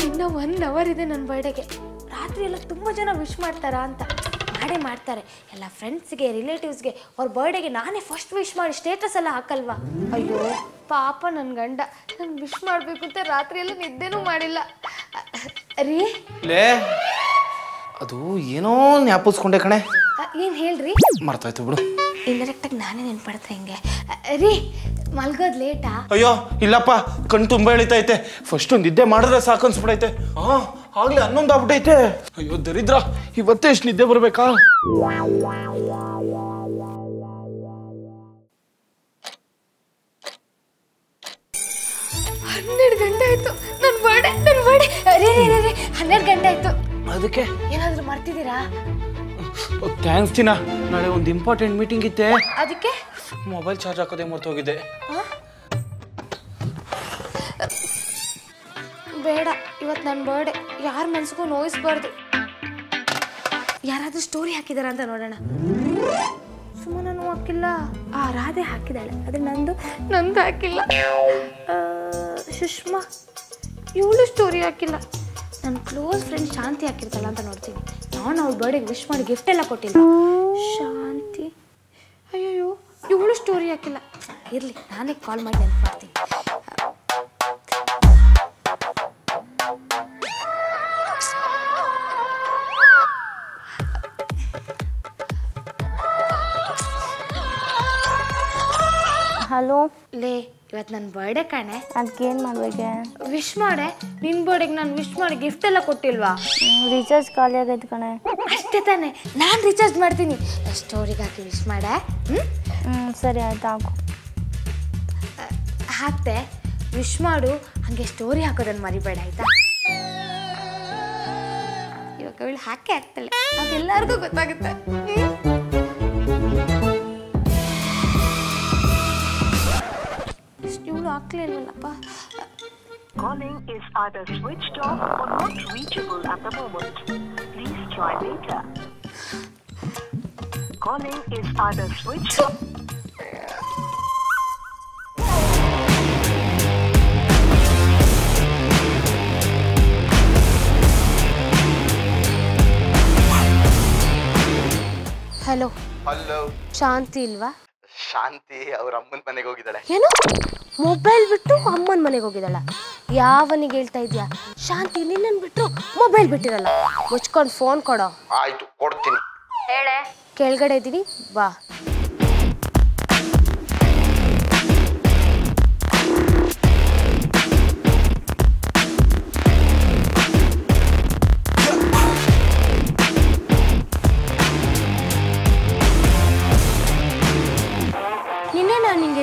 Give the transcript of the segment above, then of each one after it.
ಇನ್ನು 1 ಅವರ್ ಇದೆ ನನ್ನ ಬರ್ಡೇಗೆ. ರಾತ್ರಿ ಎಲ್ಲ ತುಂಬ ಜನ ವಿಶ್ ಮಾಡ್ತಾರಾ ಅಂತ. ಮಾಡೇ ಮಾಡ್ತಾರೆ. ಎಲ್ಲ ಫ್ರೆಂಡ್ಸ್ಗೆ ರಿಲೇಟಿವ್ಸ್ಗೆ ಅವ್ರ ಬರ್ಡೇಗೆ ನಾನೇ ಫಸ್ಟ್ ವಿಶ್ ಮಾಡಿ ಸ್ಟೇಟಸ್ ಎಲ್ಲ ಹಾಕಲ್ವಾ. ಅಯ್ಯೋ ಪಾಪ ನನ್ನ ಗಂಡ ನಂಗೆ ವಿಶ್ ಮಾಡಬೇಕು ಅಂತ ರಾತ್ರಿ ಎಲ್ಲ ನಿದ್ದೆನೂ ಮಾಡಿಲ್ಲ ರೀ. ಅದು ಏನೋ ಜ್ಞಾಪಿಸ್ಕೊಂಡೆ ಕಣೆ. ಏನು ಹೇಳ್ರಿ? ಮರ್ತಾಯ್ತು ಬಿಡು. ಇಂಡೈರೆಕ್ಟಾಗಿ ನಾನೇ ನೆನ್ಪಡ್ತೆ ಹಿಂಗೆ. ರೀ ಮಲ್ಗೋದು ಲೇಟಾ? ಅಯ್ಯೋ ಇಲ್ಲಪ್ಪ, ಕಣ್ ತುಂಬ ಎಳಿತೈತೆ. ಫಸ್ಟ್ ಒಂದು ನಿದ್ದೆ ಮಾಡಿದ್ರೆ ಸಾಕು ಅನ್ಸ್ಬಿಡೈತೆ. ಆಗ್ಲೇ 11 ಆಗ್ಬಿಟ್ಟೈತೆ. ಅಯ್ಯೋ ದರಿದ್ರ, ಇವತ್ತೇ ಎಷ್ಟು ನಿದ್ದೆ ಬರ್ಬೇಕಾ? ಹನ್ನೆರಡು ಗಂಟೆ ಆಯ್ತು. ನನ್ನ ಬರ್ಡೇ ರೀ 12 ಗಂಟೆ ಆಯ್ತು. ಅದಕ್ಕೆ ಏನಾದರೂ ಮಾಡ್ತಿದ್ದೀರಾ? ಥ್ಯಾಂಕ್ಸ್ ಚಿನ್ನ. ನಾಳೆ ಒಂದು ಇಂಪಾರ್ಟೆಂಟ್ ಮೀಟಿಂಗ್ ಇತ್ತೆ. ಅದಕ್ಕೆ ಮೊಬೈಲ್ ಚಾರ್ಜ್ ಹಾಕೋದೇ ಮರ್ತೋಗಿದ್ದೆ. ಬೇಡ, ಇವತ್ತು ನನ್ನ ಬರ್ಡೇ. ಯಾರ ಮನ್ಸಿಗೂ ನೋಯಿಸ್ಬಾರ್ದು. ಯಾರಾದ್ರೂ ಸ್ಟೋರಿ ಹಾಕಿದಾರ ಅಂತ ನೋಡೋಣ. ಸುಮ್ಮನೂ ಹಾಕಿಲ್ಲ. ರಾಧೆ ಹಾಕಿದಾಳೆ, ಆದರೆ ನಂದು ಹಾಕಿಲ್ಲ. ಸುಷ್ಮಾ ಇವಳು ಸ್ಟೋರಿ ಹಾಕಿಲ್ಲ. ನನ್ನ ಕ್ಲೋಸ್ ಫ್ರೆಂಡ್ ಶಾಂತಿ ಹಾಕಿರ್ತಲ್ಲ ಅಂತ ನೋಡ್ತೀನಿ. ನಾನು ಅವ್ಳ ಬರ್ಡೇಗೆ ವಿಶ್ ಮಾಡಿ ಗಿಫ್ಟ್ ಎಲ್ಲ ಕೊಟ್ಟಿಲ್ಲ. ಶಾಂತಿ, ಅಯ್ಯೋ ಇವಳು ಸ್ಟೋರಿ ಹಾಕಿಲ್ಲ. ಇರಲಿ, ನಾನೇ ಕಾಲ್ ಮಾಡಿ ನೆನಪು ಮಾಡ್ತೀನಿ. ಹಲೋ ಲೇ, ಇವತ್ತು ನನ್ನ ಬರ್ಡೇ ಕಣೆ. ಅದಕ್ಕೇನು ಮಾಡ್ಬೇಕೆ? ವಿಶ್ ಮಾಡೆ. ನಿನ್ನ ಬರ್ಡೇಗೆ ನಾನು ವಿಶ್ ಮಾಡಿ ಗಿಫ್ಟ್ ಎಲ್ಲ ಕೊಟ್ಟಿಲ್ವಾ? ರೀಚಾರ್ಜ್ ಖಾಲಿ ಆಗೈತೆ ಕಣೆ. ಅಷ್ಟೇ ತಾನೆ, ನಾನು ರೀಚಾರ್ಜ್ ಮಾಡ್ತೀನಿ. ಸ್ಟೋರಿಗೆ ಹಾಕಿ ವಿಶ್ ಮಾಡೆ. ಸರಿ ಆಯ್ತು, ಹಾಕು. ಹಾಕ್ತೆ, ವಿಶ್ ಮಾಡು. ಹಾಗೆ ಸ್ಟೋರಿ ಹಾಕೋದನ್ನು ಮರಿಬೇಡ ಆಯ್ತಾ? ಇವಾಗ ಅವಳು ಹಾಕಿ ಹಾಕ್ತಾಳೆ, ಅದೆಲ್ಲರಿಗೂ ಗೊತ್ತಾಗುತ್ತೆ. ಇವಳು ಹಾಕ್ಲೇ ಇಲ್ವಲ್ಲಪ್ಪ. Calling is either switched off or not reachable at the moment. Please try later. Calling is either switched off. Hello. Hello. Shanti ಇಲ್ವಾ? ಶಾಂತಿ ಅವ್ರ ಅಮ್ಮನ ಮನೆಗೆ ಹೋಗಿದ್ದಾಳೆ. ಏನು? ಮೊಬೈಲ್ ಬಿಟ್ಟು ಅಮ್ಮನ ಮನೆಗೆ ಹೋಗಿದ್ದಾಳ? ಯಾವನಿಗೆ ಹೇಳ್ತಾ ಇದ್ಯಾ? ಶಾಂತಿ ನಿನ್ನನ್ನು ಬಿಟ್ಟು ಮೊಬೈಲ್ ಬಿಟ್ಟಿರಲ್ಲ. ಮುಚ್ಕೊಂಡು ಫೋನ್ ಕೊಡೋ. ಆಯ್ತು, ಕೊಡ್ತೀನಿ. ಹೇಳೆ. ಕೆಳಗಡೆ ಇದ್ದೀನಿ, ಬಾ.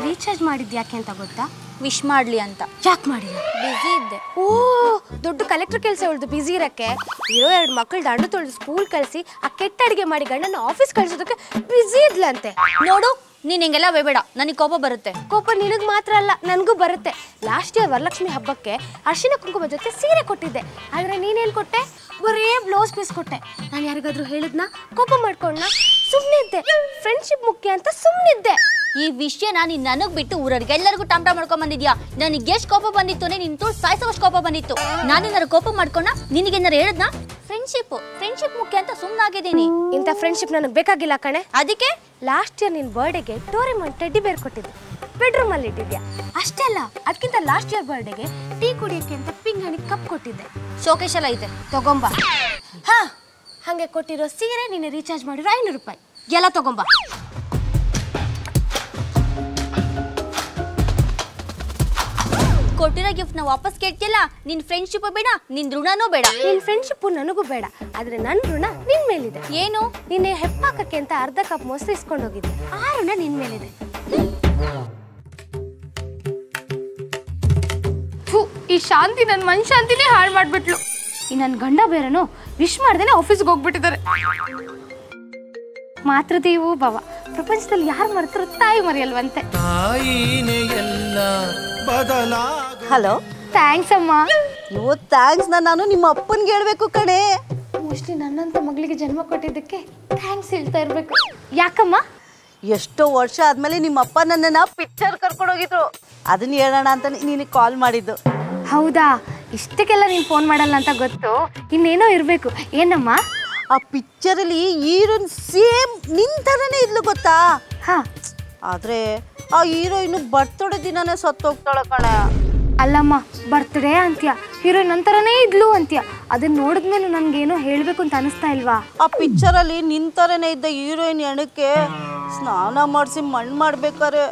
ರೀಚಾರ್ಜ್ ಮಾಡಿದ್ದು ಯಾಕೆ ಅಂತ ಗೊತ್ತಾ? ವಿಶ್ ಮಾಡಲಿ ಅಂತ. ಯಾಕೆ ಮಾಡಿಲ್ಲ? ಬಿಸಿ ಇದ್ದೆ. ಓ, ದೊಡ್ಡ ಕಲೆಕ್ಟರ್ ಕೆಲಸ ಉಳ್ದು ಬಿಸಿ ಇರಕ್ಕೆ. ಇರೋ 2 ಮಕ್ಕಳು ದಂಡು ತೊಳೆದು ಸ್ಕೂಲ್ ಕಳಿಸಿ ಆ ಕೆಟ್ಟ ಅಡಿಗೆ ಮಾಡಿ ಗಂಡನ ಆಫೀಸ್ ಕಳಿಸೋದಕ್ಕೆ ಬಿಸಿ ಇದ್ಲಂತೆ. ನೋಡು, ನೀನ್ ಹಿಂಗೆಲ್ಲ ಬೇಡ, ನನಗೆ ಕೋಪ ಬರುತ್ತೆ. ಕೋಪ ನಿನಗೆ ಮಾತ್ರ ಅಲ್ಲ, ನನಗೂ ಬರುತ್ತೆ. ಲಾಸ್ಟ್ ಇಯರ್ ವರಲಕ್ಷ್ಮಿ ಹಬ್ಬಕ್ಕೆ ಅರಿಶಿನ ಕುಂಕುಮ ಜೊತೆ ಸೀರೆ ಕೊಟ್ಟಿದ್ದೆ. ಆದರೆ ನೀನೇನು ಕೊಟ್ಟೆ? ಬರೀ ಬ್ಲೌಸ್ ಪೀಸ್ ಕೊಟ್ಟೆ. ನಾನು ಯಾರಿಗಾದ್ರೂ ಹೇಳಿದ್ನ? ಕೋಪ ಮಾಡ್ಕೊಂಡ? ಸುಮ್ಮನೆ ಇದ್ದೆ. ಫ್ರೆಂಡ್ಶಿಪ್ ಮುಖ್ಯ ಅಂತ ಸುಮ್ಮನಿದ್ದೆ. ಈ ವಿಷಯನ ನೀನ್ ನನಗ್ ಬಿಟ್ಟು ಊರವ್ರಿಗೆ ಎಲ್ಲರಿಗೂ ಟಾಮ್ಟಾ ಮಾಡ್ಕೊಂಡ್ ಬಂದಿದ್ಯಾ. ನನಗೆ ಎಷ್ಟು ಕೋಪ ಬಂದಿತ್ತು, ನಿನ್ ತೋಳು ಸಾಯಿಸೋಷ್ಟು ಕೋಪ ಬಂದಿತ್ತು. ನಾನೇನಾರು ಕೋಪ ಮಾಡ್ಕೊಂಡ ನಿನಗೇನಾರು ಹೇಳದ್ನಾ? ಫ್ರೆಂಡ್ಶಿಪ್ ಮುಖ್ಯ ಅಂತ ಸುಮ್ಮನಾಗಿದ್ದೀನಿ. ಇಂಥ ಫ್ರೆಂಡ್ಶಿಪ್ ನನಗೆ ಬೇಕಾಗಿಲ್ಲ ಕಣೆ. ಅದಕ್ಕೆ ಲಾಸ್ಟ್ ಇಯರ್ ನಿನ್ನ ಬರ್ಡೇಗೆ ಡೋರೆಮಾನ್ ಟೆಡ್ಡಿ ಬೇರ್ ಕೊಟ್ಟಿದ್ದೆ. ಬೆಡ್ರೂಮ್ ಅಲ್ಲಿ ಇಟ್ಟಿದ್ಯಾ. ಅಷ್ಟೇ ಅಲ್ಲ, ಅದಕ್ಕಿಂತ ಲಾಸ್ಟ್ ಇಯರ್ ಬರ್ಡೇಗೆ ಟೀ ಕುಡಿಯೋಕ್ಕೆ ಅಂತ ಪಿಂಗಾಣಿ ಕಪ್ ಕೊಟ್ಟಿದ್ದೆ. ಶೋಕೇಶ್ ಎಲ್ಲ ಇದೆ, ತಗೊಂಬ. ಹಾ, ಹಾಗೆ ಕೊಟ್ಟಿರೋ ಸೀರೆ ನೀನು ರೀಚಾರ್ಜ್ ಮಾಡಿರೋ 500 ರೂಪಾಯಿ ಎಲ್ಲ ತಗೊಂಬ. ಕೊಟ್ಟಿರೋ ಗಿಫ್ಟ್ ನ ವಾಪಸ್ ಕೇಳ್ತಿಯಲ್ಲ. ನಿನ್ ಫ್ರೆಂಡ್ಶಿಪ್ ಬೇಡ, ನಿನ್ ಋಣನೂ ಬೇಡ. ನಿನ್ ಫ್ರೆಂಡ್ಶಿಪ್ ನನಗೂ ಬೇಡ, ಆದ್ರೆ ನನ್ನ ಋಣ ನಿನ್ ಮೇಲಿದೆ. ಏನು? ನಿನ್ನೆ ಹೆಪ್ಪಾಕಕ್ಕೆ ಅಂತ ಅರ್ಧ ಕಪ್ ಮೊಸರು ಇಸ್ಕೊಂಡು ಹೋಗಿದ್ದೆ. ಆ ಋಣ ನಿನ್ ಮೇಲಿದೆ. ಈ ಶಾಂತಿ ನನ್ನ ಮನಶಾಂತಿನೇ ಹಾಳು ಮಾಡ್ಬಿಟ್ಲು. ಈ ನನ್ನ ಗಂಡ ಬೇರೆನೋ ವಿಶ್ ಮಾಡ್ದೇನೆ ಆಫೀಸ್ಗೆ ಹೋಗ್ಬಿಟ್ಟಿದ್ದಾರೆ. ಮಾತೃದೇವೋ ಭವ. ಪ್ರಪಂಚದಲ್ಲಿ ಯಾರು ಮರೆತರು ತಾಯಿ ಮರೆಯಲ್ವಂತೆ. ಹಲೋ. ಥ್ಯಾಂಕ್ಸ್ ಅಮ್ಮ. ಥ್ಯಾಂಕ್ಸ್ ನಾನು ನಿಮ್ಮ ಅಪ್ಪನ್ಗೆ ಹೇಳ್ಬೇಕು ಕಣೆ. ಮೋಸ್ಟ್ಲಿ ನನ್ನಂತ ಮಗಳಿಗೆ ಜನ್ಮ ಕೊಟ್ಟಿದ್ದಕ್ಕೆ ಥ್ಯಾಂಕ್ಸ್ ಹೇಳ್ತಾ ಇರ್ಬೇಕು. ಯಾಕಮ್ಮ? ಎಷ್ಟೋ ವರ್ಷ ಆದ್ಮೇಲೆ ನಿಮ್ಮ ಅಪ್ಪ ನನ್ನನ್ನ ಪಿಕ್ಚರ್ ಕರ್ಕೊಂಡೋಗಿದ್ರು, ಅದನ್ನ ಹೇಳೋಣ ಅಂತ ನಿನಗೆ ಕಾಲ್ ಮಾಡಿದ್ದು. ಹೌದಾ? ಇಷ್ಟಕ್ಕೆಲ್ಲ ನೀನು ಫೋನ್ ಮಾಡಲ್ಲ ಅಂತ ಗೊತ್ತು. ಇನ್ನೇನೋ ಇರಬೇಕು. ಏನಮ್ಮ? ಆ ಪಿಕ್ಚರಲ್ಲಿ ಹೀರೋಯಿನ್ ಸೇಮ್ ನಿನ್ ಥರನೇ ಇದ್ಲು ಗೊತ್ತಾ? ಹಾ. ಆದ್ರೆ ಆ ಹೀರೋಯಿನ್ ಬರ್ತಡೇ ದಿನನೇ ಸತ್ತೋಗ್ತಾಳೆ ಕಣೆ. ಅಲ್ಲಮ್ಮ, ಬರ್ತ್ಡೇ ಅಂತ್ಯ, ಹೀರೋಯಿನ್ ನಂತರನೇ ಇದ್ಲು ಅಂತ್ಯ. ಅದನ್ನ ನೋಡಿದ್ಮೇಲೆ ನನ್ಗೇನೋ ಹೇಳ್ಬೇಕು ಅಂತ ಅನಿಸ್ತಾ ಇಲ್ವಾ? ಆ ಪಿಕ್ಚರಲ್ಲಿ ನಿನ್ ಥರನೇ ಇದ್ದ ಹೀರೋಯಿನ್ ಹೆಣಕ್ಕೆ ಸ್ನಾನ ಮಾಡಿಸಿ ಮಣ್ಣು ಮಾಡ್ಬೇಕಾರೆ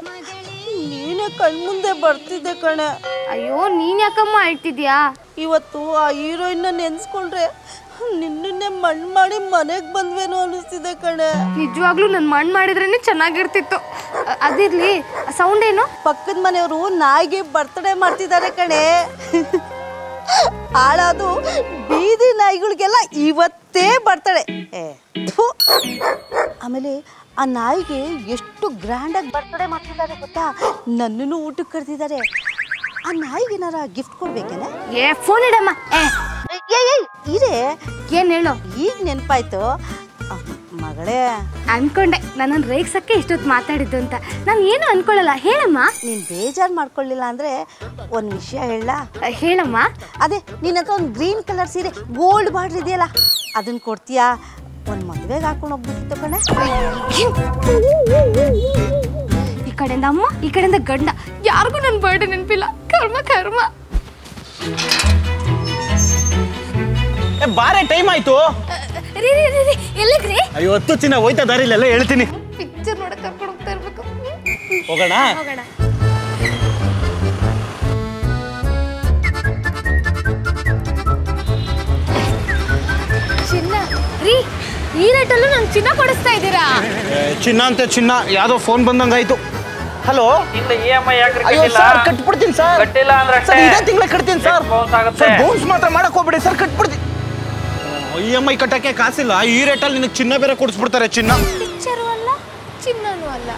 ನೀನೇ ಕಣ್ಮುಂದೆ ಬರ್ತಿದ್ದೆ ಕಣೆ. ಅಯ್ಯೋ, ನೀನ್ ಯಾಕಮ್ಮ ಅಳ್ತಿದ್ಯಾ? ಇವತ್ತು ಆ ಹೀರೋಯಿನ್ನ ನೆನ್ಸ್ಕೊಂಡ್ರೆ ನಿನ್ನೆ ಮಣ್ಣು ಮಾಡಿ ಮನೆಗೆ ಬಂದ್ವೇನೋ ಅನಿಸ್ತಿದೆ ಕಣೆ. ನಿಜವಾಗ್ಲೂ ನನ್ ಮಣ್ಣು ಮಾಡಿದ್ರೇನೆ ಚೆನ್ನಾಗಿರ್ತಿತ್ತು. ಅದಿರ್ಲಿ, ಸೌಂಡ್ ಏನು? ಪಕ್ಕದ ಮನೆಯವರು ನಾಯಿಗೆ ಬರ್ತಡೇ ಮಾಡ್ತಿದ್ದಾರೆ ಕಣೆ. ಹಾಳಾದು ಬೀದಿ ನಾಯಿಗಳಿಗೆಲ್ಲ ಇವತ್ತೇ ಬರ್ತಡೇ. ಆಮೇಲೆ ಆ ನಾಯಿಗೆ ಎಷ್ಟು ಗ್ರ್ಯಾಂಡಾಗಿ ಬರ್ತಡೇ ಮಾಡ್ತಿದ್ದಾರೆ ಗೊತ್ತಾ? ನನ್ನನ್ನು ಊಟಕ್ಕೆ ಕರೆದಿದ್ದಾರೆ. ಆ ನಾಯಿಗೆ ಏನಾರ ಗಿಫ್ಟ್ ಕೊಡ್ಬೇಕೇನೆ? ಫೋನ್ ಇಡಮ್ಮ. ಇರೇ, ಏನ್ ಹೇಳು? ಈಗ ನೆನಪಾಯ್ತು ಮಗಳೇ. ಅನ್ಕೊಂಡೆ ನನ್ನನ್ನು ರೇಗ್ಸಕ್ಕೆ ಇಷ್ಟೊತ್ತು ಮಾತಾಡಿದ್ದು ಅಂತ. ನಾನು ಏನು ಅನ್ಕೊಳ್ಳಲ್ಲ, ಹೇಳಮ್ಮ. ನೀನ್ ಬೇಜಾರು ಮಾಡ್ಕೊಳ್ಳಿಲ್ಲ ಅಂದ್ರೆ ಒಂದ್ ವಿಷಯ ಹೇಳ. ಹೇಳಮ್ಮ. ಅದೇ ನಿನ್ನ ಹತ್ರ ಒಂದು ಗ್ರೀನ್ ಕಲರ್ ಸೀರೆ ಗೋಲ್ಡ್ ಬಾರ್ಡರ್ ಇದೆಯಲ್ಲ, ಅದನ್ನ ಕೊಡ್ತೀಯಾ? ಒಂದ್ ಮದ್ವೆಗೆ ಹಾಕೊಂಡು ಹೋಗ್ಬಿಟ್ಟಿತ್ತು ಕಣೆ. ಈ ಕಡೆಯಿಂದ ಅಮ್ಮ, ಈ ಕಡೆಯಿಂದ ಗಂಡ, ಯಾರಿಗೂ ನನ್ನ ಬರ್ಡೇ ನೆನಪಿಲ್ಲ. ಕರ್ಮ ಕರ್ಮ. ಬಾರೆ, ಟೈಮ್ ಆಯ್ತು. ಎಲ್ಲಿದ್ರಿ? ಅಯ್ಯೋ, ಹೊತ್ತು ಚಿನ್ನ ಹೋಯ್ತಾ ದಾರಿಲೆಲ್ಲ ಹೇಳ್ತೀನಿ. ಪಿಕ್ಚರ್ ನೋಡಕ್ ಕರ್ಕೊಂಡು ಹೋಗ್ತಾ ಇರ್ಬೇಕು. ಹೋಗೋಣ. ಚಿನ್ನ ರೀ, ಈ ರೇಟಲ್ಲೂ ನಂಗೆ ಚಿನ್ನ ಕೊಡಿಸ್ತಾ ಇದ್ದೀರಾ? ಚಿನ್ನ ಅಂತ ಚಿನ್ನ, ಯಾವ್ದೋ ಫೋನ್ ಬಂದಂಗಾಯ್ತು. ಹಲೋ, ಸರ್ ಕಟ್ಬಿಡ್ತೀನಿ ಸರ್. ಸರ್ ಇದೇ ತಿಂಗಳ ಕಟ್ತೀನಿ ಸರ್. ಬೌನ್ಸ್ ಮಾತ್ರ ಮಾಡಕ್ ಹೋಗ್ಬಿಡಿ ಸರ್, ಕಟ್ಬಿಡ್ತೀನಿ. EMI ಕಟ್ಟಕ್ಕೆ ಕಾಸಿಲ್ಲ, ಈ ರೇಟಲ್ಲಿ ನಿನಗೆ ಚಿನ್ನ ಬೇರೆ ಕೊಡಿಸ್ಬಿಡ್ತಾರೆ. ಚಿನ್ನ ಪಿಕ್ಚರು ಅಲ್ಲ, ಚಿನ್ನನೂ ಅಲ್ಲ,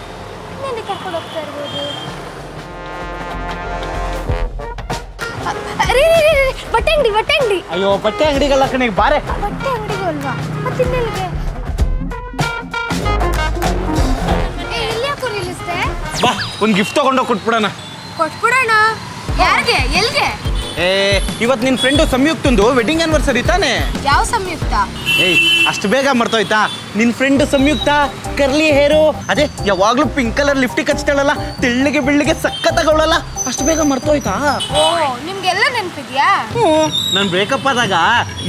ನೆನ್ನೆ ಕರ್ಕೊಂಡು ಹೋಗ್ತಾ ಇರ್ಬೋದು. ಬಟ್ಟೆ ಅಂಗಡಿ, ಬಟ್ಟೆ ಅಂಗಡಿ. ಅಯ್ಯೋ, ಬಟ್ಟೆ ಅಂಗಡಿಗಲ್ಲ ಕಣೆ, ಬಾರೆ. ಬಟ್ಟೆ ಅಂಗಡಿಗೂ ಅಲ್ವಾ? ಮತ್ತಿನ್ನೆಲ್ಲಿಗೆ? ಎಲ್ಲಿ ಯಾಕೋ ನಿಲ್ಲಿಸ್ದೆ? ಬಾ, ಒಂದು ಗಿಫ್ಟ್ ತಗೊಂಡೋಗಿ ಕೊಟ್ಬಿಡೋಣ. ಕೊಟ್ಬಿಡೋಣ? ಯಾರಿಗೆ? ಎಲ್ಗೆ? ಇವತ್ತು ನಿನ್ನ ಫ್ರೆಂಡು ಸಂಯುಕ್ತಂದು ವೆಡ್ಡಿಂಗ್ ಆನಿವರ್ಸರಿ ತಾನೆ? ಯಾವ ಸಂಯುಕ್ತ? ಅಷ್ಟು ಬೇಗ ಮರ್ತೋಯ್ತಾ? ನಿನ್ನ ಫ್ರೆಂಡ್ ಸಂಯುಕ್ತ, ಕರ್ಲಿ ಹೇರು, ಅದೇ ಯಾವಾಗ್ಲೂ ಪಿಂಕ್ ಕಲರ್ ಲಿಫ್ಟಿಗೆ ಹಚ್ತಾಳಲ್ಲ, ತೆಳ್ಳಿಗೆ ಬೆಳ್ಳಿಗೆ ಸಕ್ಕತ್ತಾಗವಳಲ್ಲ, ಅಷ್ಟು ಬೇಗ ಮರ್ತೋಯ್ತಾ? ಓ, ನಿಮ್ಗೆಲ್ಲ ನೆನಪಿದ್ಯಾ? ನಾನು ಬ್ರೇಕಪ್ ಆದಾಗ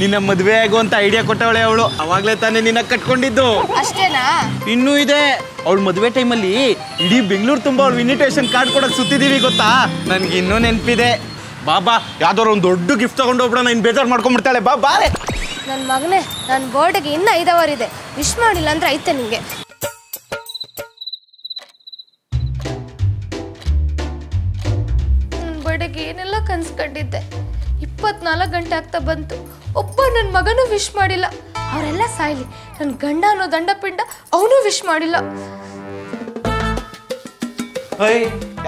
ನಿನ್ನ ಮದುವೆ ಆಗುವಂತ ಐಡಿಯಾ ಕೊಟ್ಟವಳೆ ಅವಳು. ಅವಾಗ್ಲೇ ತಾನೇ ನಿನ್ನ ಕಟ್ಕೊಂಡಿದ್ದು. ಅಷ್ಟೇನಾ? ಇನ್ನೂ ಇದೆ. ಅವಳು ಮದುವೆ ಟೈಮಲ್ಲಿ ಇಡೀ ಬೆಂಗಳೂರು ತುಂಬ ಅವಳು ಇನ್ವಿಟೇಷನ್ ಕಾರ್ಡ್ ಕೊಡಕ್ ಸುತ್ತಿದೀವಿ ಗೊತ್ತಾ? ನನ್ಗೆ ಇನ್ನೂ ನೆನಪಿದೆ. ಬಾಬಾ, ಯಾವ್ದಾರು ಒಂದು ದೊಡ್ಡ ಗಿಫ್ಟ್ ತಗೊಂಡು ಹೋಗ್ಬಿಡ, ನಾನು ಬೇಜಾರು ಮಾಡ್ಕೊಂಡ್ಬಿಡ್ತಾಳೆ. ಬಾ ಬಾರೆ. ನನ್ನ ಮಗನೇ, ನನ್ನ ಬರ್ಡೇಗೆ ಇನ್ನೂ 5 ಅವರ್ ಇದೆ. ವಿಶ್ ಮಾಡಿಲ್ಲ ಅಂದ್ರೆ ಐತೆ ನಿಂಗೆ. ನನ್ನ ಬರ್ಡೇಗೆ ಏನೆಲ್ಲ ಕನ್ಸು ಕಂಡಿದ್ದೆ. 24 ಗಂಟೆ ಆಗ್ತಾ ಬಂತು, ಒಬ್ಬ ನನ್ನ ಮಗನೂ ವಿಶ್ ಮಾಡಿಲ್ಲ. ಅವರೆಲ್ಲ ಸಾಯ್ಲಿ, ನನ್ನ ಗಂಡ ಅನ್ನೋ ದಂಡಪಿಂಡ ಅವನು ವಿಶ್ ಮಾಡಿಲ್ಲ.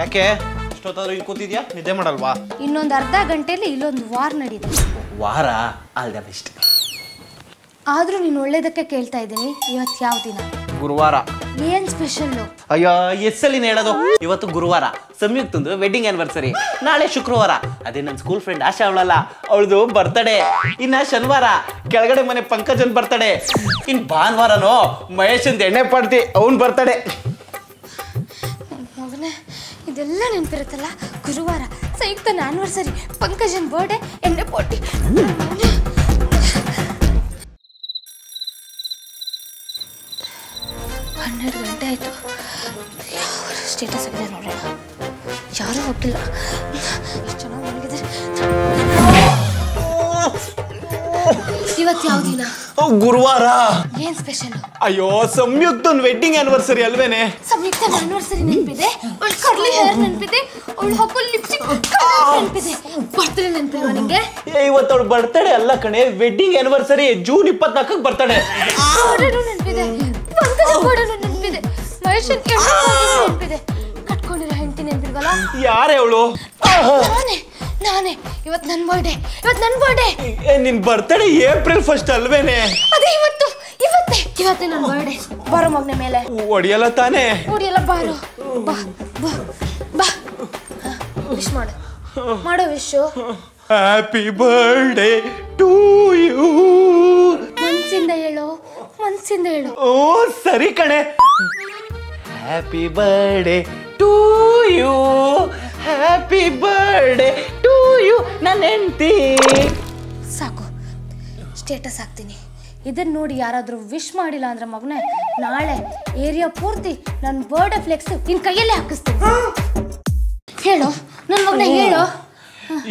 ಯಾಕೆ ಇಷ್ಟೊತ್ತಾದ್ರೂ ಇಲ್ಲಿ ಕೂತಿದ್ಯಾ? ನಿದ್ದೆ ಮಾಡಲ್ವಾ? ಇನ್ನೊಂದು ಅರ್ಧ ಗಂಟೆಯಲ್ಲಿ ಇಲ್ಲೊಂದು ವಾರ್ ನಡೀದೆ. ವಾರ? All the best. ಆದ್ರೂ ನೀನು ಒಳ್ಳೇದಕ್ಕೆ ಕೇಳ್ತಾ ಇದ್ದೀನಿ. ಇವತ್ತು ಯಾವ ದಿನ? ಗುರುವಾರ. ಏನ್ ಸ್ಪೆಷಲ್ಲು? ಅಯ್ಯೋ, ಎಸ್ಸಲ್ಲಿನ ಹೇಳೋದು. ಇವತ್ತು ಗುರುವಾರ, ಸಂಯುಕ್ತಂದು ವೆಡ್ಡಿಂಗ್ ಆನಿವರ್ಸರಿ. ನಾಳೆ ಶುಕ್ರವಾರ, ಅದೇ ನನ್ನ ಸ್ಕೂಲ್ ಫ್ರೆಂಡ್ ಆಶಾ ಅವಳಲ್ಲ, ಅವಳದು ಬರ್ತಡೇ. ಇನ್ನ ಶನಿವಾರ ಕೆಳಗಡೆ ಮನೆ ಪಂಕಜನ್ ಬರ್ತಡೇ. ಇನ್ ಭಾನುವಾರನೋ ಮಹೇಶಂದು ಎಣ್ಣೆ ಪಾಡ್ತಿ, ಅವನ್ ಬರ್ತಡೇ. ಮಗನೇ, ಇದೆಲ್ಲ ನೆನಪಿರುತ್ತಲ್ಲ. ಗುರುವಾರ ಸಂಯುಕ್ತನ ಆನಿವರ್ಸರಿ, ಪಂಕಜನ್ ಬರ್ಡೇ, ಎಣ್ಣೆ ಪಾಟಿ. 12 ಗಂಟೆ ಆಯ್ತು. ಯಾವ ಸ್ಟೇಟಸ್ ಆಗಿದೆ ನೋಡೋಣ. ಯಾರೂ ಹೋಗಿಲ್ಲ. ಎಷ್ಟು ಚೆನ್ನಾಗಿ ಮಲಗಿದ್ರೆ. ಇವತ್ತು ಯಾವ ದಿನ? ಗುರುವಾರ. ಏನ್ ಸ್ಪೆಷಲ್? ಅಯ್ಯೋ, ಸಂಯುಕ್ತನ್ ವೆಡ್ಡಿಂಗ್ ಆನಿವರ್ಸರಿ ಅಲ್ವೇನೆ? ಸಂಯುಕ್ತನ ಆನಿವರ್ಸರಿ ನೆನಪಿದೆ, ಅವಳು ಕರ್ಲಿ ಹೇರ್ ನೆನಪಿದೆ, ಅವಳು ಹಾಕೋ ಲಿಪ್ಸ್ಟಿಕ್ ನೆನಪಿದೆ. ಬರ್ತಡೇ ನೆನಪಿಲ್ವಾ ನಿಂಗೆ? ಇವತ್ತು ಅವಳು ಬರ್ತಡೇ ಅಲ್ಲ ಕಣೆ, ವೆಡ್ಡಿಂಗ್ ಆನಿವರ್ಸರಿ. ಜೂನ್ 24ಕ್ಕೆ ಬರ್ತಡೇ. ನೆನಪಿದೆ, ಪಂಕಜ ಬರ್ಡೇನು ನೆನಪಿದೆ, ಮಹೇಶನ್ ನೆನಪಿದೆ. ಕಟ್ಕೊಂಡಿರೋ ಹೆಂಡತಿ ನೆನಪಿಲ್ವಲ್ಲ? ಯಾರೇ ಅವಳು? ನಾನೇ ಇವತ್ತು ನನ್ನ ಬರ್ಡೇ. ನಿನ್ ಬರ್ತಡೇ ಏಪ್ರಿಲ್ 1 ಅಲ್ವೇನೆ? ಅದೇ ಇವತ್ತೇ ನನ್ನ ಬರ್ಡೇ. ಬಾರೋ ಮಗನ ಮೇಲೆ. ಹೊಡಿಯಲ್ಲ ತಾನೇ? ಹೊಡಿಯಲ್ಲ, ಬಾರೋ. ಬಾ ಬಾ ಬಾ. ವಿಶ್ ಮಾಡೋ wish. Happy birthday to you. ಮನ್ಸಿಂದ ಹೇಳು. ಓ ಸರಿ ಕಣೆ. Happy birthday to you. Happy birthday to you ನನ್ನ ಹೆಂಡತಿ. ಸಾಕು, ಸ್ಟೇಟಸ್ ಹಾಕ್ತೀನಿ. ಇದನ್ನ ನೋಡಿ ಯಾರಾದರೂ ವಿಶ್ ಮಾಡಿಲ್ಲ ಅಂದ್ರೆ ಮಗನೇ, ನಾಳೆ ಏರಿಯಾ ಪೂರ್ತಿ ನನ್ನ ಬರ್ಡೇ ಫ್ಲೆಕ್ಸ್ ನಿನ್ನ ಕೈಯಲ್ಲೇ ಹಾಕಿಸ್ತೀನಿ. ಹೇಳು ನನ್ನ ಮಗನೇ, ಹೇಳು.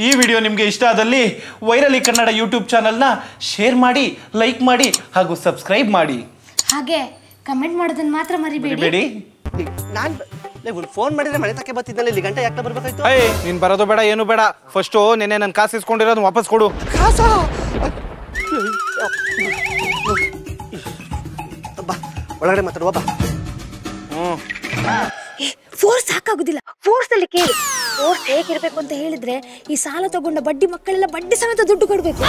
ಈ ವಿಡಿಯೋ ನಿಮಗೆ ಇಷ್ಟ ಆದಲ್ಲಿ ವೈರಲಿ ಕನ್ನಡ ಯೂಟ್ಯೂಬ್ ಚಾನಲ್ನ ಶೇರ್ ಮಾಡಿ, ಲೈಕ್ ಮಾಡಿ ಹಾಗೂ ಸಬ್ಸ್ಕ್ರೈಬ್ ಮಾಡಿ. ಹಾಗೆ ಕಮೆಂಟ್ ಮಾಡೋದನ್ನ ಮಾತ್ರ ಮರಿಬೇಡಿ. ನಾನು ಫೋನ್ ಮಾಡಿದ್ರೆ ಮನೆ ತಕ್ಕೆ ಬರ್ತಿದ್ದಲ್ಲ, ಇಲ್ಲಿ ಗಂಟೆ ಯಾಕೆ ಬರ್ಬೇಕಾಯ್ತು? ನೀನ್ ಬರೋದು ಬೇಡ, ಏನು ಬೇಡ. ಫಸ್ಟು ನೆನ್ನೆ ನನ್ನ ಕಾಸು ಇಸ್ಕೊಂಡಿರೋದು ವಾಪಸ್ ಕೊಡು. ಕಾಸಾ? ಬಾ ಒಳಗಡೆ ಮಾತಾಡುವ ಬಾ. ಫೋರ್ಸ್ ಸಾಕಾಗುದಿಲ್ಲ, ಫೋರ್ಸ್ ಅಲ್ಲಿ ಕೇಳಿ. ಫೋರ್ಸ್ ಹೇಗಿರ್ಬೇಕು ಅಂತ ಹೇಳಿದ್ರೆ, ಈ ಸಾಲ ತಗೊಂಡ ಬಡ್ಡಿ ಮಕ್ಕಳೆಲ್ಲ ಬಡ್ಡಿ ಸಮೇತ ದುಡ್ಡು ಕೊಡ್ಬೇಕು.